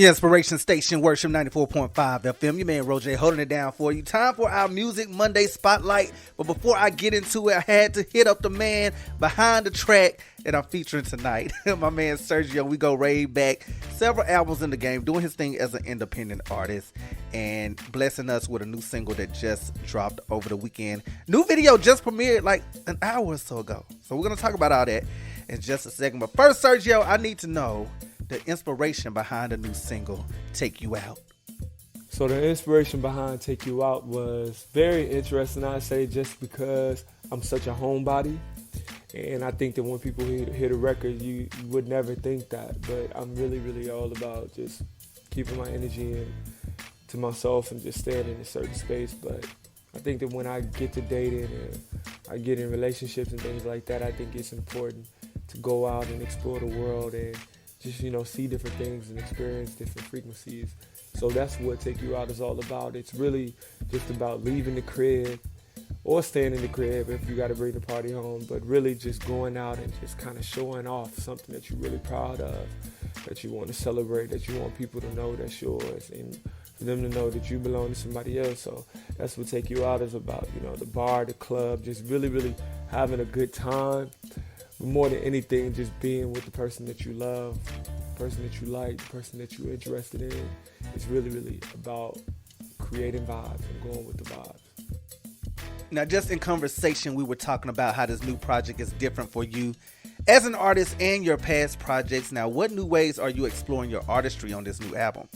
Inspiration Station Worship 94.5 FM. Your man RoJay holding it down for you. Time for our Music Monday Spotlight. But before I get into it, I had to hit up the man behind the track that I'm featuring tonight. My man Siergio. We go way back. Several albums in the game, doing his thing as an independent artist and blessing us with a new single that just dropped over the weekend. New video just premiered like an hour or so ago. So we're going to talk about all that in just a second. But first, Siergio, I need to know the inspiration behind the new single, Take You Out. So the inspiration behind Take You Out was very interesting, I'd say, just because I'm such a homebody. And I think that when people hear the record, you would never think that. But I'm really all about just keeping my energy in to myself and just staying in a certain space. But I think that when I get to dating and I get in relationships and things like that, I think it's important to go out and explore the world and just, see different things and experience different frequencies. So that's what Take You Out is all about. It's really just about leaving the crib or staying in the crib if you got to bring the party home, but really just going out and just kind of showing off something that you're really proud of, that you want to celebrate, that you want people to know that's yours, and for them to know that you belong to somebody else. So that's what Take You Out is about. The bar, the club, just really having a good time. But more than anything, just being with the person that you love, the person that you like, the person that you're interested in. It's really about creating vibes and going with the vibes. Now, just in conversation, we were talking about how this new project is different for you as an artist and your past projects. Now, what new ways are you exploring your artistry on this new album?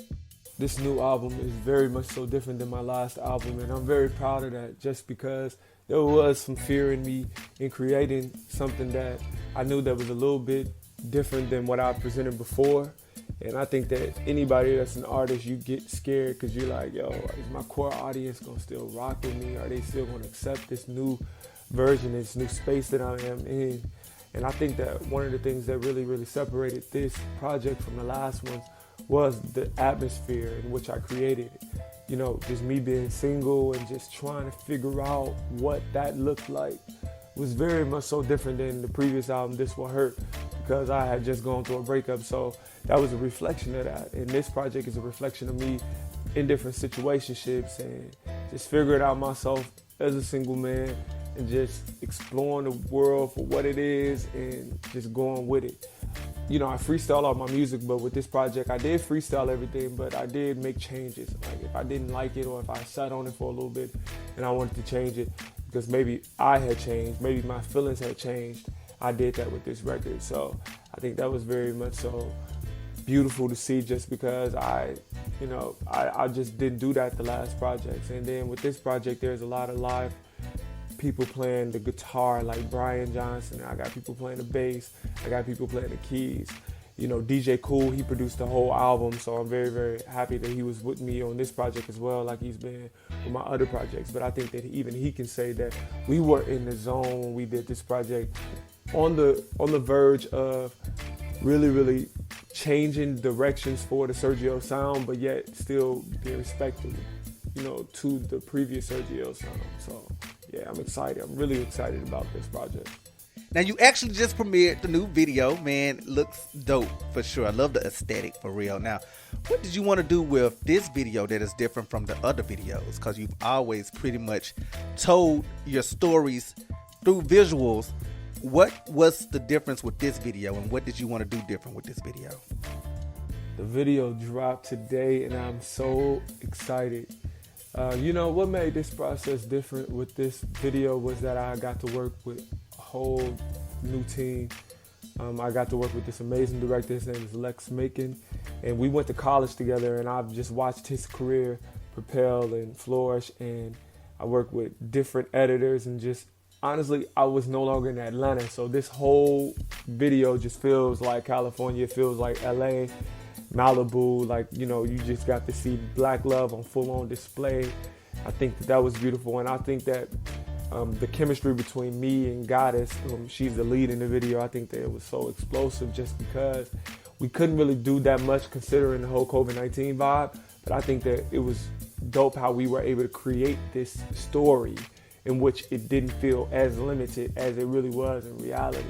This new album is very much so different than my last album, and I'm very proud of that just because there was some fear in me in creating something that I knew that was a little bit different than what I presented before. And I think that anybody that's an artist, you get scared because you're like, yo, is my core audience going to still rock with me? Are they still going to accept this new version, this new space that I am in? And I think that one of the things that really separated this project from the last ones was the atmosphere in which I created it. Just me being single and just trying to figure out what that looked like was very much so different than the previous album, This Will Hurt, because I had just gone through a breakup. So that was a reflection of that. And this project is a reflection of me in different situationships and just figuring out myself as a single man and just exploring the world for what it is and just going with it. I freestyle all my music, but with this project, I did freestyle everything, but I did make changes. Like if I didn't like it or if I sat on it for a little bit and I wanted to change it because maybe I had changed, maybe my feelings had changed, I did that with this record. So I think that was very much so beautiful to see just because I just didn't do that the last projects. And then with this project, there's a lot of live people playing the guitar like Brian Johnson. I got people playing the bass. I got people playing the keys. DJ Cool, he produced the whole album, so I'm very happy that he was with me on this project as well, like he's been with my other projects. But I think that even he can say that we were in the zone when we did this project, on the verge of really changing directions for the Siergio sound, but yet still being respectful, to the previous Siergio sound. So yeah, I'm excited. I'm really excited about this project. Now, you actually just premiered the new video. Man, looks dope for sure. I love the aesthetic for real. Now, what did you want to do with this video that is different from the other videos? Because you've always pretty much told your stories through visuals. What was the difference with this video, and what did you want to do different with this video? The video dropped today, and I'm so excited. What made this process different with this video was that I got to work with a whole new team. I got to work with this amazing director. His name is Lex Macon, and we went to college together, and I've just watched his career propel and flourish. And I worked with different editors, and just honestly, I was no longer in Atlanta, so this whole video just feels like California. It feels like LA, Malibu, you just got to see black love on full-on display. I think that was beautiful, and I think that the chemistry between me and Goddess, she's the lead in the video, I think that it was so explosive just because we couldn't really do that much considering the whole COVID-19 vibe, but I think that it was dope how we were able to create this story in which it didn't feel as limited as it really was in reality.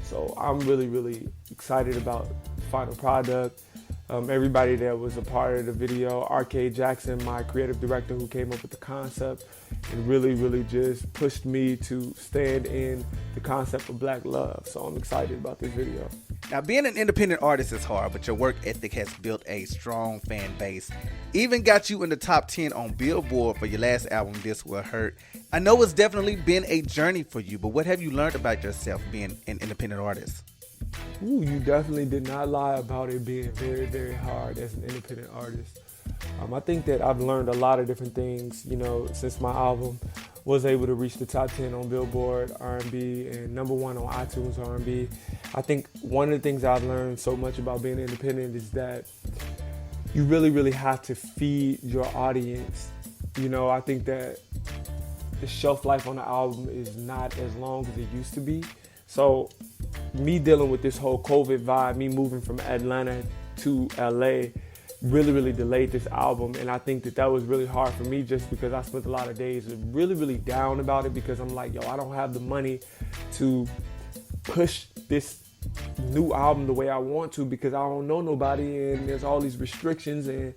So I'm really excited about the final product. everybody that was a part of the video, R.K. Jackson, my creative director who came up with the concept and really just pushed me to stand in the concept of black love. So I'm excited about this video. Now, being an independent artist is hard, but your work ethic has built a strong fan base. Even got you in the top 10 on Billboard for your last album, This Will Hurt. I know it's definitely been a journey for you, but what have you learned about yourself being an independent artist? Ooh, you definitely did not lie about it being very hard as an independent artist. I think that I've learned a lot of different things, since my album was able to reach the top 10 on Billboard R&B and #1 on iTunes R&B. I think one of the things I've learned so much about being independent is that you really have to feed your audience. I think that the shelf life on the album is not as long as it used to be. So me dealing with this whole COVID vibe, me moving from Atlanta to LA, really delayed this album. And I think that was really hard for me just because I spent a lot of days really down about it because I'm like, I don't have the money to push this new album the way I want to because I don't know nobody and there's all these restrictions and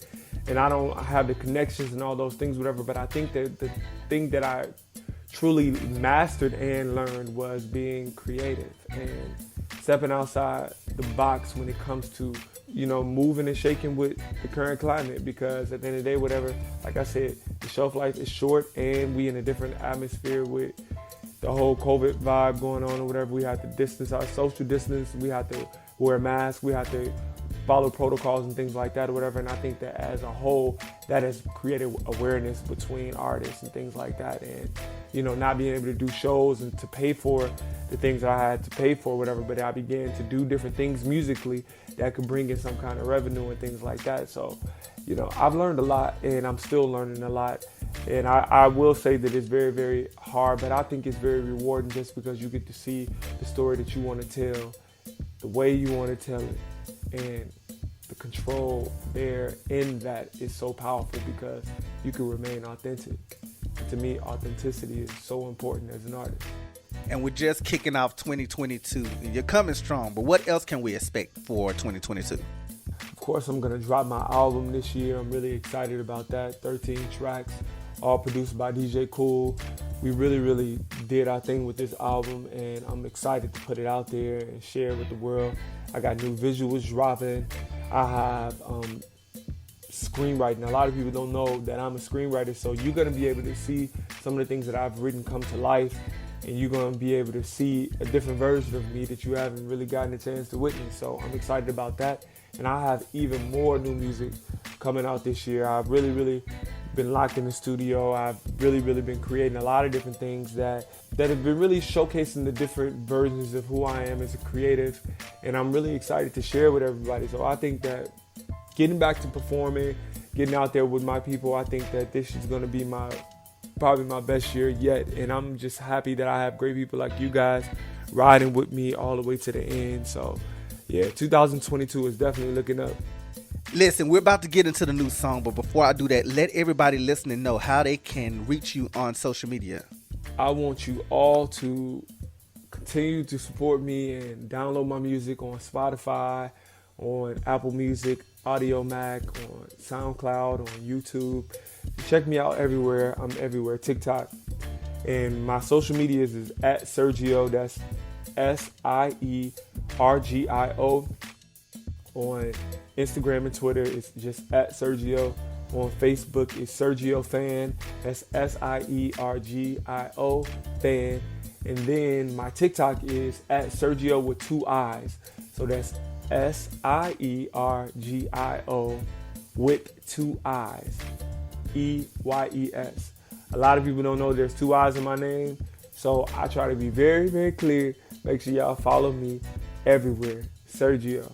I don't have the connections and all those things, whatever. But I think that the thing that I truly mastered and learned was being creative and stepping outside the box when it comes to, moving and shaking with the current climate because at the end of the day, whatever, like I said, the shelf life is short and we in a different atmosphere with the whole COVID vibe going on or whatever. We have to distance, our social distance, we have to wear masks, we have to follow protocols and things like that or whatever. And I think that as a whole, that has created awareness between artists and things like that. And, not being able to do shows and to pay for the things I had to pay for, whatever, but I began to do different things musically that could bring in some kind of revenue and things like that. So, I've learned a lot and I'm still learning a lot. And I will say that it's very hard, but I think it's very rewarding just because you get to see the story that you want to tell, the way you want to tell it, and the control there in that is so powerful because you can remain authentic. And to me, authenticity is so important as an artist. And we're just kicking off 2022 and you're coming strong, but what else can we expect for 2022? Of course, I'm going to drop my album this year. I'm really excited about that. 13 tracks, all produced by DJ Cool. We really did our thing with this album and I'm excited to put it out there and share it with the world. I got new visuals dropping. I have screenwriting. A lot of people don't know that I'm a screenwriter, so you're going to be able to see some of the things that I've written come to life, and you're going to be able to see a different version of me that you haven't really gotten a chance to witness. So I'm excited about that, and I have even more new music coming out this year. I've really been locked in the studio. I've really been creating a lot of different things that have been really showcasing the different versions of who I am as a creative, and I'm really excited to share with everybody. So I think that getting back to performing, getting out there with my people, I think that this is going to be probably my best year yet, and I'm just happy that I have great people like you guys riding with me all the way to the end. So yeah, 2022 is definitely looking up. Listen, we're about to get into the new song, but before I do that, let everybody listening know how they can reach you on social media. I want you all to continue to support me and download my music on Spotify, on Apple Music, Audio Mac, on SoundCloud, on YouTube. Check me out everywhere. I'm everywhere. TikTok. And my social media is at Siergio. That's Siergio. On Instagram and Twitter, it's just at Siergio. On Facebook, it's Siergio Fan. That's Siergio Fan. And then my TikTok is at Siergio with 2 I's. So that's Siergio with 2 I's. EYES. A lot of people don't know there's 2 I's in my name. So I try to be very clear. Make sure y'all follow me everywhere. Siergio.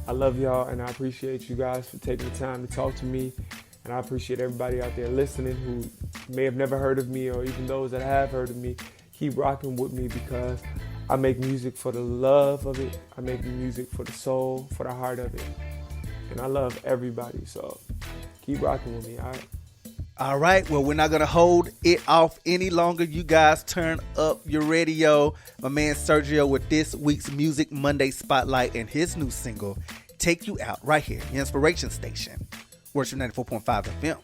I love y'all and I appreciate you guys for taking the time to talk to me. And I appreciate everybody out there listening who may have never heard of me, or even those that have heard of me. Keep rocking with me because I make music for the love of it. I make music for the soul, for the heart of it. And I love everybody, so keep rocking with me, all right? All right, well, we're not going to hold it off any longer. You guys turn up your radio. My man Siergio with this week's Music Monday Spotlight and his new single, take you out right here, the Inspiration Station, Worship 94.5 FM.